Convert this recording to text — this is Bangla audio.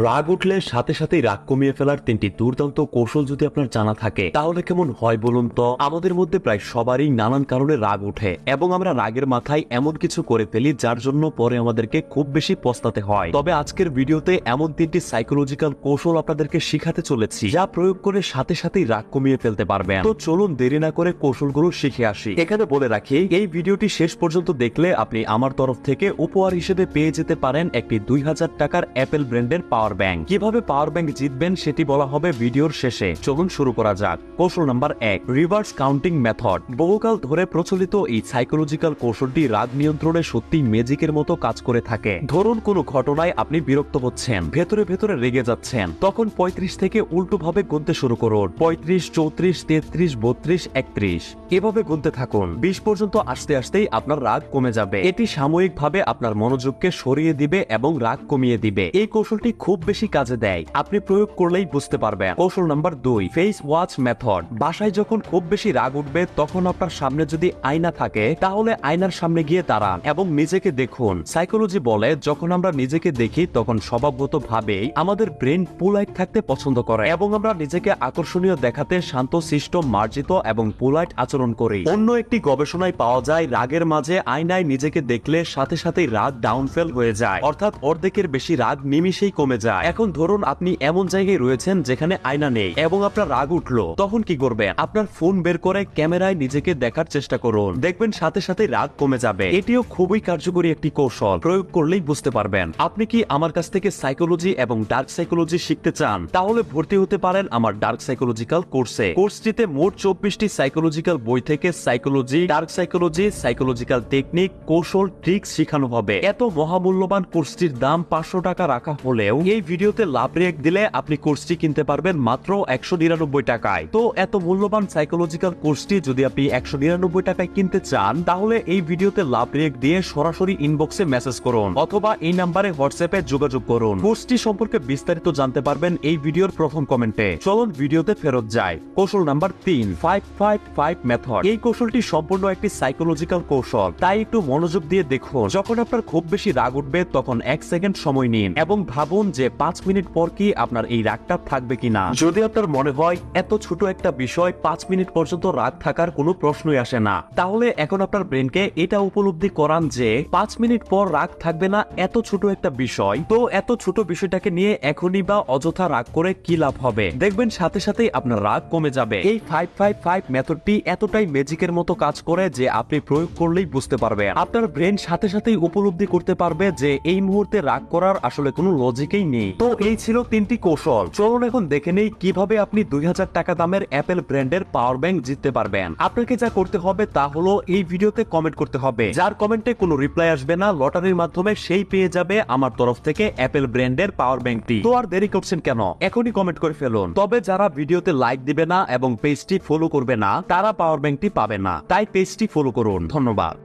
রাগ উঠলে সাথে সাথেই রাগ কমিয়ে ফেলার তিনটি দুর্দান্ত কৌশল যদি আপনার জানা থাকে তাহলে কেমন হয় বলুন তো। আমাদের মধ্যে প্রায় সবারই নানান কারণে রাগ উঠে এবং আমরা রাগের মাথায় এমন কিছু করে ফেলি যার জন্য পরে আমাদেরকে খুব বেশি পস্তাতে হয়। তবে আজকের ভিডিওতে এমন তিনটি সাইকোলজিক্যাল কৌশল আপনাদেরকে শিখাতে চলেছি যা প্রয়োগ করে সাথে সাথেই রাগ কমিয়ে ফেলতে পারবেন। তো চলুন দেরি না করে কৌশলগুলো শিখে আসি। এখানে বলে রাখি, এই ভিডিওটি শেষ পর্যন্ত দেখলে আপনি আমার তরফ থেকে উপহার হিসেবে পেয়ে যেতে পারেন একটি 2000 টাকার অ্যাপেল ব্র্যান্ডের পাওয়ার ব্যাংক। কিভাবে পাওয়ার ব্যাংক জিতবেন সেটি বলা হবে ভিডিওর শেষে। চলুন শুরু করা যাক। কৌশল নাম্বার 1, রিভার্স কাউন্টিং মেথড। বহুকাল ধরে প্রচলিত এই সাইকোলজিক্যাল কৌশলটি রাগ নিয়ন্ত্রণে সত্যি ম্যাজিকের মতো কাজ করে থাকে। ধরুন কোনো ঘটনায় আপনি বিরক্ত হচ্ছেন, ভেতরে ভেতরে রেগে যাচ্ছেন, তখন 35 থেকে উল্টো ভাবে গুনতে শুরু করুন। 35, 34, 33, 32, 31 এভাবে গুনতে থাকুন। 20 পর্যন্ত আসতে আসতেই আপনার রাগ কমে যাবে। এটি সাময়িকভাবে আপনার মনোযোগকে সরিয়ে দিবে এবং রাগ কমিয়ে দিবে। এই কৌশলটি খুব বেশি কাজে দেয়, আপনি প্রয়োগ করলেই বুঝতে পারবেন। কৌশল নাম্বার 2, ফেস ওয়াচ মেথড। বাসায় যখন খুব বেশি রাগ উঠবে তখন আপনার সামনে যদি আয়না থাকে তাহলে আয়নার সামনে গিয়ে দাঁড়ান এবং নিজেকে দেখুন। সাইকোলজি বলে যখন আমরা নিজেকে দেখি তখন স্বভাবগতভাবেই আমাদের ব্রেন পোলাইট থাকতে পছন্দ করে এবং আমরা নিজেকে আকর্ষণীয় দেখাতে শান্তশিষ্ট, মার্জিত এবং পোলাইট আচরণ করি। অন্য একটি গবেষণায় পাওয়া যায় রাগের মাঝে আয়নায় নিজেকে দেখলে সাথে সাথেই রাগ ডাউনফেল হয়ে যায়, অর্থাৎ অর্ধেকের বেশি রাগ নিমিষেই কমে যায়। এখন ধরুন আপনি এমন জায়গায় রয়েছেন যেখানে আয়না নেই এবং আপনার রাগ উঠলো, তখন কি করবেন? আপনার ফোন বের করে ক্যামেরায় নিজেকে দেখার চেষ্টা করুন, দেখবেন সাথে সাথে রাগ কমে যাবে। এটিও খুবই কার্যকরী একটি কৌশল, প্রয়োগ করলেই বুঝতে পারবেন। আপনি কি আমার কাছ থেকে সাইকোলজি এবং ডার্ক সাইকোলজি শিখতে চান? তাহলে ভর্তি হতে পারেন আমার ডার্ক সাইকোলজিক্যাল কোর্সে। কোর্সটিতে মোট 24টি সাইকোলজিক্যাল বই থেকে psychology, dark psychology, psychological technique, কৌশল, ট্রিক্স শেখানো হবে। এত মহামূল্যবান কোর্সটির দাম 500 টাকা রাখা হলেও এই ভিডিওতে লাভ রেক দিলে আপনি কোর্সটি কিনতে পারবেন মাত্র 199 টাকায়। তো এত মূল্যবান সাইকোলজিক্যাল কোর্সটি যদি আপনি 199 টাকায় কিনতে চান তাহলে এই ভিডিওতে লাভ রেক দিয়ে সরাসরি ইনবক্সে মেসেজ করুন অথবা এই নাম্বারে হোয়াটসঅ্যাপে যোগাযোগ করুন। কোর্সটি সম্পর্কে বিস্তারিত জানতে পারবেন এই ভিডিওর প্রথম কমেন্টে। চলুন ভিডিওতে ফেরত যাই। কৌশল নাম্বার 3, 555 মেথড। এই কৌশলটি সম্পূর্ণ একটি সাইকোলজিক্যাল কৌশল, তাই একটু মনোযোগ দিয়ে দেখুন। যখন আপনার খুব বেশি রাগ উঠবে তখন 1 সেকেন্ড সময় নিন এবং ভাবুন যে 5 মিনিট পর কি আপনার এই রাগটা থাকবে কিনা। যদি আপনার মনে হয় এত ছোট একটা বিষয় 5 মিনিট পর্যন্ত রাগ থাকার কোনো প্রশ্নই আসে না, তাহলে এখন আপনার ব্রেনকে এটা উপলব্ধি করান যে 5 মিনিট পর রাগ থাকবে না এত ছোট একটা বিষয়। তো এত ছোট বিষয়টাকে নিয়ে এখনই বা অযথা রাগ করে কি লাভ হবে? দেখবেন সাথে সাথেই আপনার রাগ কমে যাবে। এই 555 মেথডটি এতটাই ম্যাজিকের মতো কাজ করে যে আপনি প্রয়োগ করলেই বুঝতে পারবেন। আপনার ব্রেন সাথে সাথেই উপলব্ধি করতে পারবে যে এই মুহূর্তে রাগ করার আসলে কোনো লজিকই নেই। তো এই ছিল 3টি কৌশল। চলুন এখন দেখে নেই কিভাবে আপনি 2000 টাকা দামের অ্যাপেল ব্র্যান্ডের পাওয়ার ব্যাংক জিততে পারবেন। আপনাকে যা করতে হবে তা হলো এই ভিডিওতে কমেন্ট করতে হবে। যার কমেন্টে কোনো রিপ্লাই আসবে না, লটারির মাধ্যমে সেই পেয়ে যাবে আমার তরফ থেকে অ্যাপেল ব্র্যান্ডের পাওয়ার ব্যাংকটি। তো আর দেরি করছেন কেন? এখনই কমেন্ট করে ফেলুন। তবে যারা ভিডিওতে লাইক দিবে না এবং পেজটি ফলো করবে না তারা পাওয়ার ব্যাংকটি পাবে না, তাই পেজটি ফলো করুন। ধন্যবাদ।